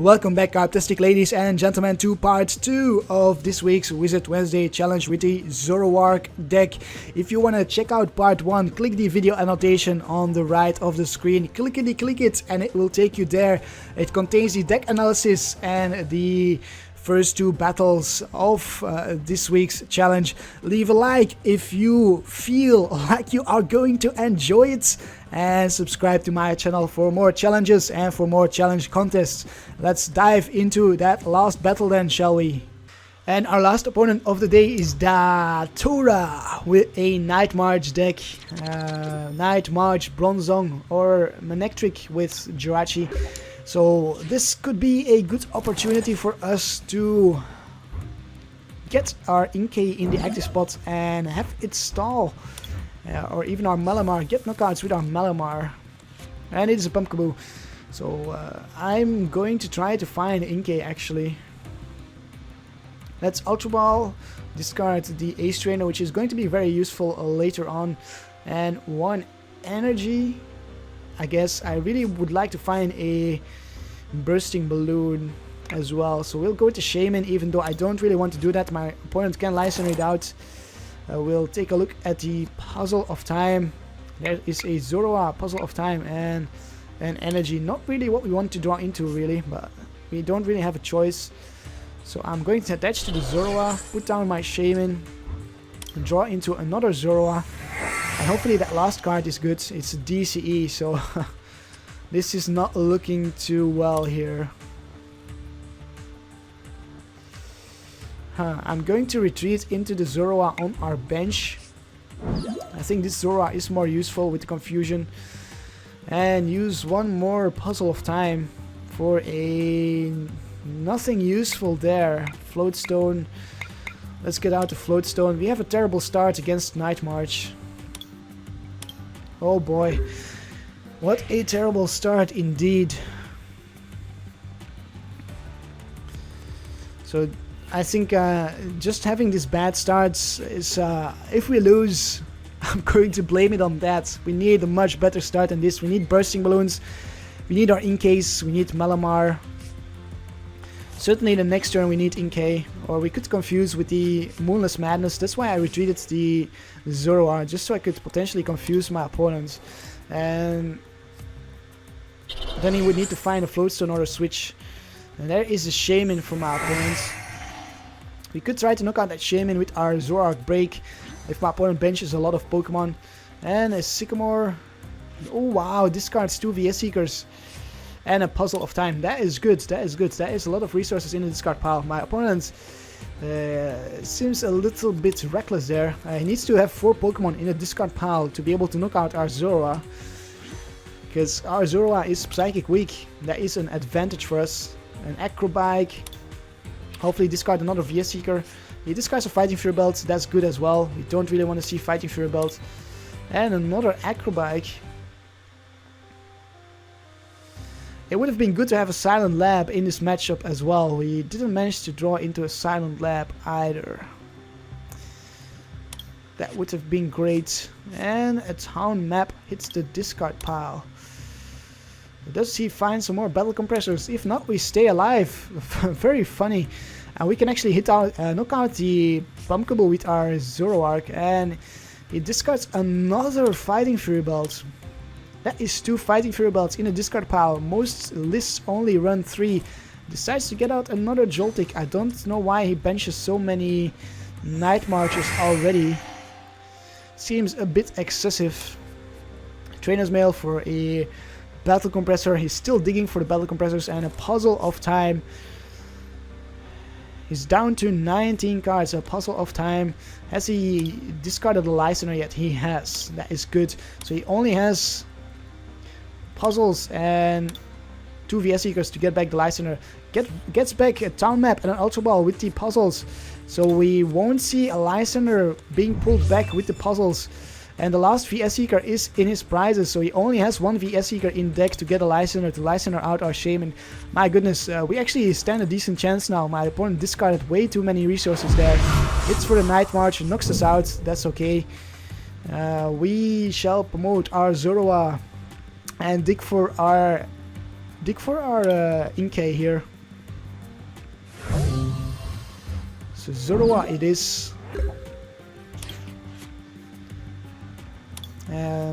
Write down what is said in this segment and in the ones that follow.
Welcome back, artistic ladies and gentlemen, to part 2 of this week's Wizard Wednesday challenge with the Zoroark deck. If you want to check out part 1, click the video annotation on the right of the screen. Click it and it will take you there. It contains the deck analysis and the first 2 battles of this week's challenge. Leave a like if you feel like you are going to enjoy it, and subscribe to my channel for more challenges and for more challenge contests. Let's dive into that last battle then, shall we? And our last opponent of the day is Datura with a Night March deck. Night March, Bronzong or Manectric with Jirachi. So this could be a good opportunity for us to get our Inkay in the active spot and have it stall. Or even our Malamar, get knockouts with our Malamar. And it is a Pumpkaboo. So I'm going to try to find Inkay actually. Let's Ultra Ball, discard the Ace Trainer, which is going to be very useful later on. And 1 energy. I guess I really would like to find a Bursting Balloon as well. So we'll go with the Shaymin, even though I don't really want to do that. My opponent can license it out. We'll take a look at the Puzzle of Time. There is a Zorua Puzzle of Time and an energy. Not really what we want to draw into really, but we don't really have a choice. So I'm going to attach to the Zorua, put down my Shaymin, and draw into another Zorua. And hopefully that last card is good. It's a DCE, so this is not looking too well here. I'm going to retreat into the Zorua on our bench. I think this Zorua is more useful with the confusion. And use 1 more Puzzle of Time for a nothing useful there. Floatstone. Let's get out the Floatstone. We have a terrible start against Night March. Oh boy. What a terrible start indeed. So I think just having these bad starts is, if we lose, I'm going to blame it on that. We need a much better start than this. We need Bursting Balloons, we need our Inkays, we need Malamar. Certainly the next turn we need Inkay, or we could confuse with the Moonless Madness. That's why I retreated the Zoroark, just so I could potentially confuse my opponents. And then he would need to find a Floatstone or a switch. And there is a Shaymin for my opponents. We could try to knock out that Shaymin with our Zoroark break if my opponent benches a lot of Pokemon. And a Sycamore. Oh wow, discards 2 VS Seekers. And a Puzzle of Time. That is good, that is good. That is a lot of resources in the discard pile. My opponent seems a little bit reckless there. He needs to have 4 Pokemon in the discard pile to be able to knock out our Zorua. Because our Zorua is Psychic weak. That is an advantage for us. An Acrobike. Hopefully discard another VS Seeker. He discards a Fighting Fury Belt, that's good as well. We don't really want to see Fighting Fury Belt. And another Acrobike. It would have been good to have a Silent Lab in this matchup as well. We didn't manage to draw into a Silent Lab either. That would have been great. And a Town Map hits the discard pile. Does he find some more Battle Compressors? If not, we stay alive. Very funny. And we can actually knock out the Pumpkaboo with our Zoroark. And he discards another Fighting Fury Belt. That is 2 Fighting Fury Belts in a discard pile. Most lists only run 3. Decides to get out another Joltik. I don't know why he benches so many Night Marches already. Seems a bit excessive. Trainer's Mail for a Battle Compressor. He's still digging for the Battle Compressors and a Puzzle of Time. He's down to 19 cards. A Puzzle of Time. Has he discarded the Listener yet? He has. That is good. So he only has Puzzles and 2 VS Seekers to get back the Listener. Gets back a Town Map and an Ultra Ball with the Puzzles. So we won't see a Listener being pulled back with the Puzzles. And the last VS Seeker is in his prizes, so he only has 1 VS Seeker in deck to get a Listener, to Listener out our Shaymin. My goodness, we actually stand a decent chance now. My opponent discarded way too many resources there. Hits for the Night March, knocks us out, that's okay. We shall promote our Zorua and dig for our dig for our Inkay here. So Zorua it is.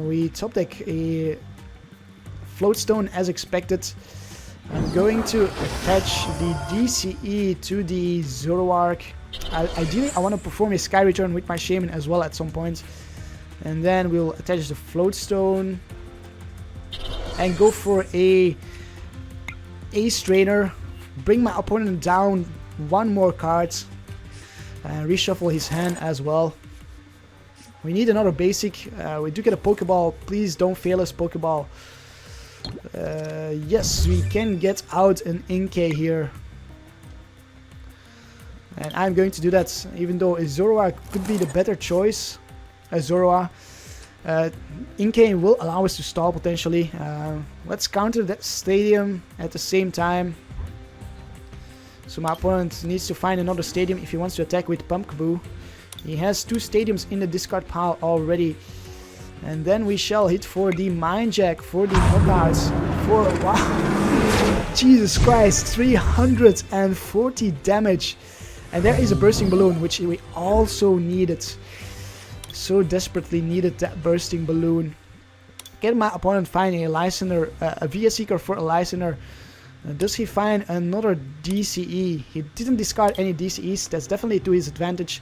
We top deck a Floatstone as expected. I'm going to attach the DCE to the Zoroark. Ideally, I want to perform a Sky Return with my Shaymin as well at some point. And then we'll attach the Floatstone. And go for a Ace Trainer. Bring my opponent down one more card. And reshuffle his hand as well. We need another basic. We do get a Pokeball. Please don't fail us, Pokeball. Yes, we can get out an Inkay here. And I'm going to do that, even though a Zorua could be the better choice. Zorua. Inkay will allow us to stall potentially. Let's counter that stadium at the same time. So my opponent needs to find another stadium if he wants to attack with Pumpkaboo. He has 2 stadiums in the discard pile already. And then we shall hit for the Mind Jack for the knockouts. Wow. Jesus Christ, 340 damage. And there is a Bursting Balloon, which we also needed. So desperately needed that Bursting Balloon. Can my opponent find a Listener, a VS Seeker for a Listener? Does he find another DCE? He didn't discard any DCEs, that's definitely to his advantage.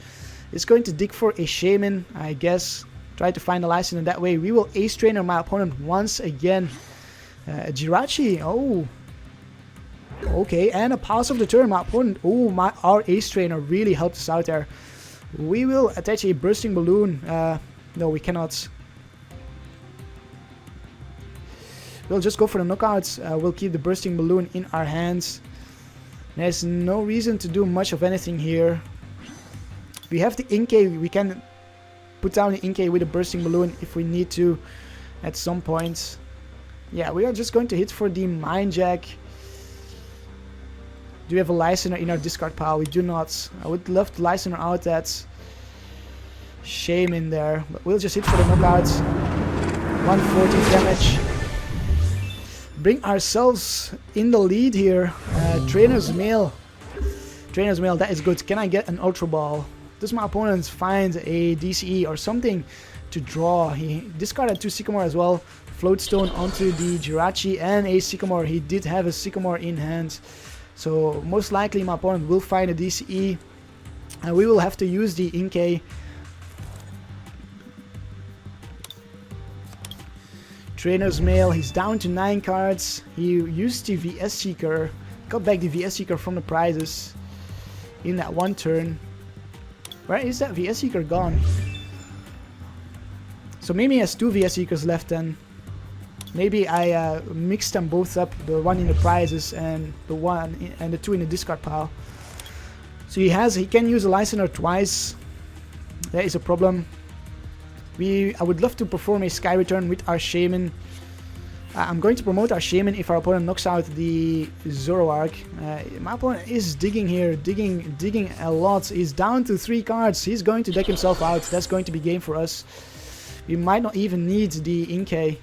He's going to dig for a Shaymin, I guess. Try to find a Listener that way. We will Ace Trainer my opponent once again. Jirachi, oh. Okay, and a pause of the turn, my opponent. Oh, our Ace Trainer really helped us out there. We will attach a Bursting Balloon. No, we cannot. We'll just go for the knockouts. We'll keep the Bursting Balloon in our hands. There's no reason to do much of anything here. We have the Inkay. We can put down the Inkay with a Bursting Balloon if we need to at some point. Yeah, we are just going to hit for the Mind Jack. Do we have a Listener in our discard pile? We do not. I would love to Listener out that Shaymin there. But we'll just hit for the knockouts. 140 damage. Bring ourselves in the lead here. Trainer's Mail. Trainer's Mail, that is good. Can I get an Ultra Ball? Does my opponent find a DCE or something to draw? He discarded 2 Sycamore as well. Floatstone onto the Jirachi and a Sycamore. He did have a Sycamore in hand. So most likely my opponent will find a DCE. And we will have to use the Inkay. Trainer's Mail, he's down to 9 cards. He used the VS Seeker. Got back the VS Seeker from the prizes in that one turn. Where is that VS Seeker gone? So maybe he has 2 VS Seekers left then. Maybe I mixed them both up, the one in the prizes and the 2 in the discard pile. So he can use a Listener twice. There is a problem. I would love to perform a Sky Return with our Shaymin. I'm going to promote our Shaymin if our opponent knocks out the Zoroark. My opponent is digging here, digging a lot. He's down to 3 cards. He's going to deck himself out. That's going to be game for us. We might not even need the Inkay.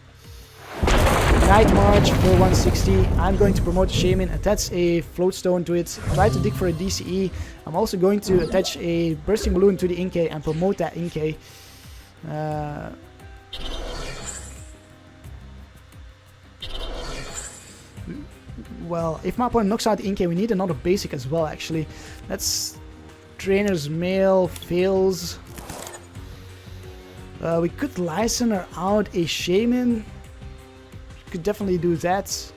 Night March for 160. I'm going to promote Shaymin, attach a Floatstone to it, try to dig for a DCE. I'm also going to attach a Bursting Balloon to the Inkay and promote that Inkay. Well, if my opponent knocks out the Inkay, we need another basic as well, actually. That's Trainer's Mail, fails. We could Listener out a Shaymin. Could definitely do that.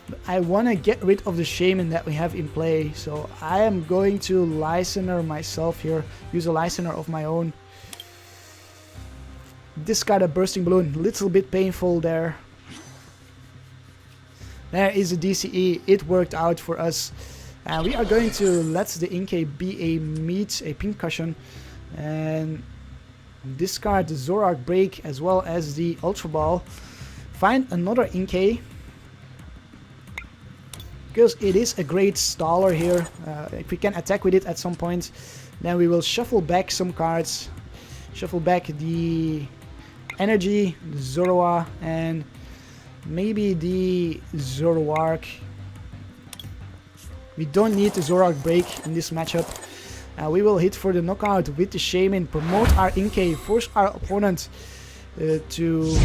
But I want to get rid of the Shaymin that we have in play, so I am going to Listener myself here. Use a Listener of my own. Discard a Bursting Balloon, little bit painful there. There is a DCE, it worked out for us. And we are going to let the Inkay be a pink cushion. And discard the Zoroark Break as well as the Ultra Ball. Find another Inkay, because it is a great staller here. If we can attack with it at some point, then we will shuffle back some cards. Shuffle back the Energy, Zorua, and maybe the Zoroark. We don't need the Zoroark break in this matchup. We will hit for the knockout with the Shaymin, promote our Inkay, force our opponent to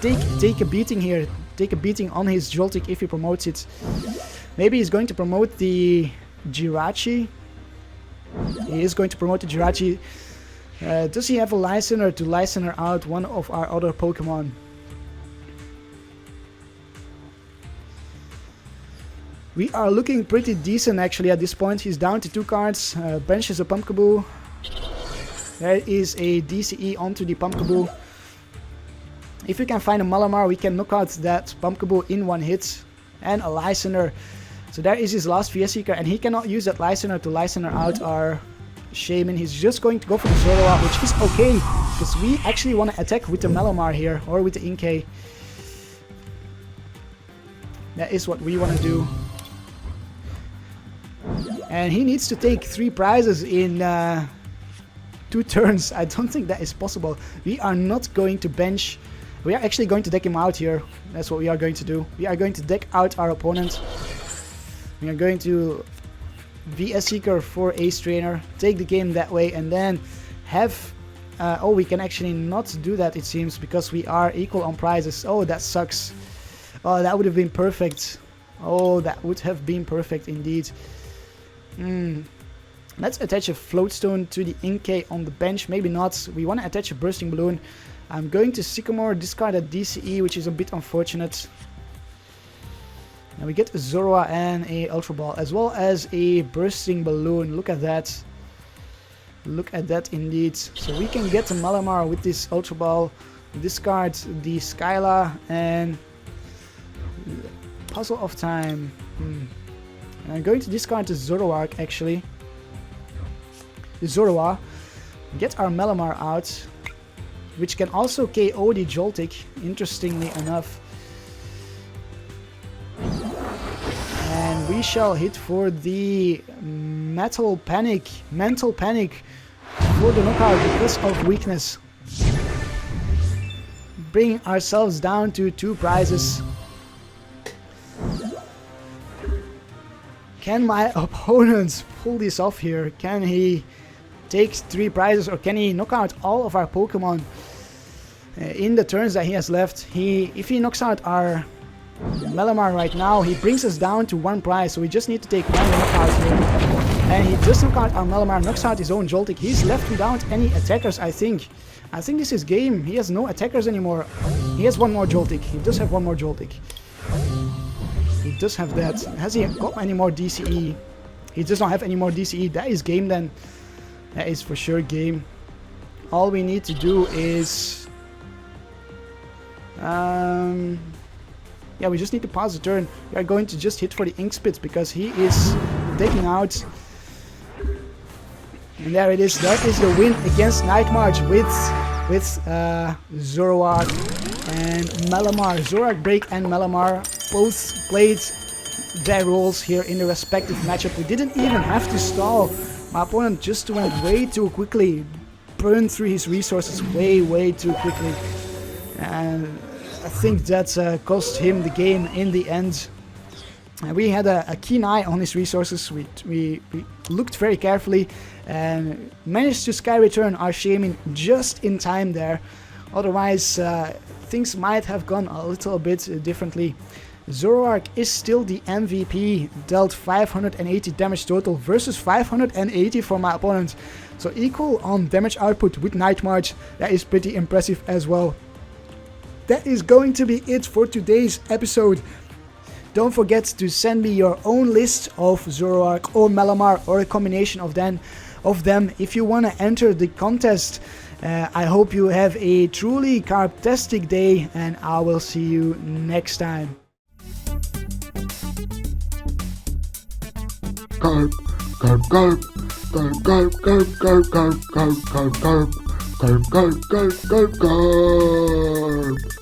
take a beating here, take a beating on his Joltik if he promotes it. Maybe he's going to promote the Jirachi. He is going to promote the Jirachi. Does he have a Listener to Listener out one of our other Pokemon? We are looking pretty decent actually at this point. He's down to 2 cards, benches a Pumpkaboo. There is a DCE onto the Pumpkaboo. If we can find a Malamar, we can knock out that Pumpkaboo in 1 hit. And a Listener. So there is his last VS Seeker, and he cannot use that Listener to Listener out our Shaymin. He's just going to go for the Zorua, which is okay, because we actually want to attack with the Malamar here, or with the Inkay. That is what we want to do. And he needs to take 3 prizes in 2 turns. I don't think that is possible. We are not going to bench. We are actually going to deck him out here. That's what we are going to do. We are going to deck out our opponent. We are going to VS Seeker for Ace Trainer, take the game that way, and then have... oh, we can actually not do that, it seems, because we are equal on prizes. Oh, that sucks. Oh, that would have been perfect. Oh, that would have been perfect indeed. Let's attach a Floatstone to the Inkay on the bench. Maybe not. We want to attach a Bursting Balloon. I'm going to Sycamore, discard a DCE, which is a bit unfortunate. Now we get a Zorua and a Ultra Ball, as well as a Bursting Balloon. Look at that. Look at that indeed. So we can get a Malamar with this Ultra Ball, discard the Skyla, and Puzzle of Time. I'm going to discard the Zoroark actually. The Zorua. Get our Malamar out, which can also KO the Joltik, interestingly enough. And we shall hit for the Mental Panic for the knockout because of weakness. Bringing ourselves down to 2 prizes. Can my opponent pull this off here? Can he take 3 prizes, or can he knock out all of our Pokemon in the turns that he has left? If he knocks out our Malamar right now, he brings us down to 1 prize, so we just need to take 1 knockout here. And he does knock out our Malamar, knocks out his own Joltik. He's left without any attackers, I think. I think this is game. He has no attackers anymore. He has 1 more Joltik. He does have 1 more Joltik. He does have that. Has he got any more DCE? He does not have any more DCE. That is game then. That is for sure game. All we need to do is... yeah, we just need to pause the turn. We are going to just hit for the Ink Spit because he is taking out. And there it is. That is the win against Night March with Zoroark and Malamar. Zoroark Break and Malamar both played their roles here in the respective matchup. We didn't even have to stall. My opponent just went way too quickly, burned through his resources way too quickly, and I think that cost him the game in the end. We had a keen eye on his resources. We looked very carefully and managed to sky return our Shaymin just in time there. Otherwise, things might have gone a little bit differently. Zoroark is still the MVP, dealt 580 damage total versus 580 for my opponent. So equal on damage output with Night March. That is pretty impressive as well. That is going to be it for today's episode. Don't forget to send me your own list of Zoroark or Malamar or a combination of them if you want to enter the contest. I hope you have a truly Karp-tastic day, and I will see you next time. Karp, Karp, Karp, Karp, Karp, Karp, Karp, Karp, Karp, Karp, Karp, Karp, Karp, Karp, Karp, Karp.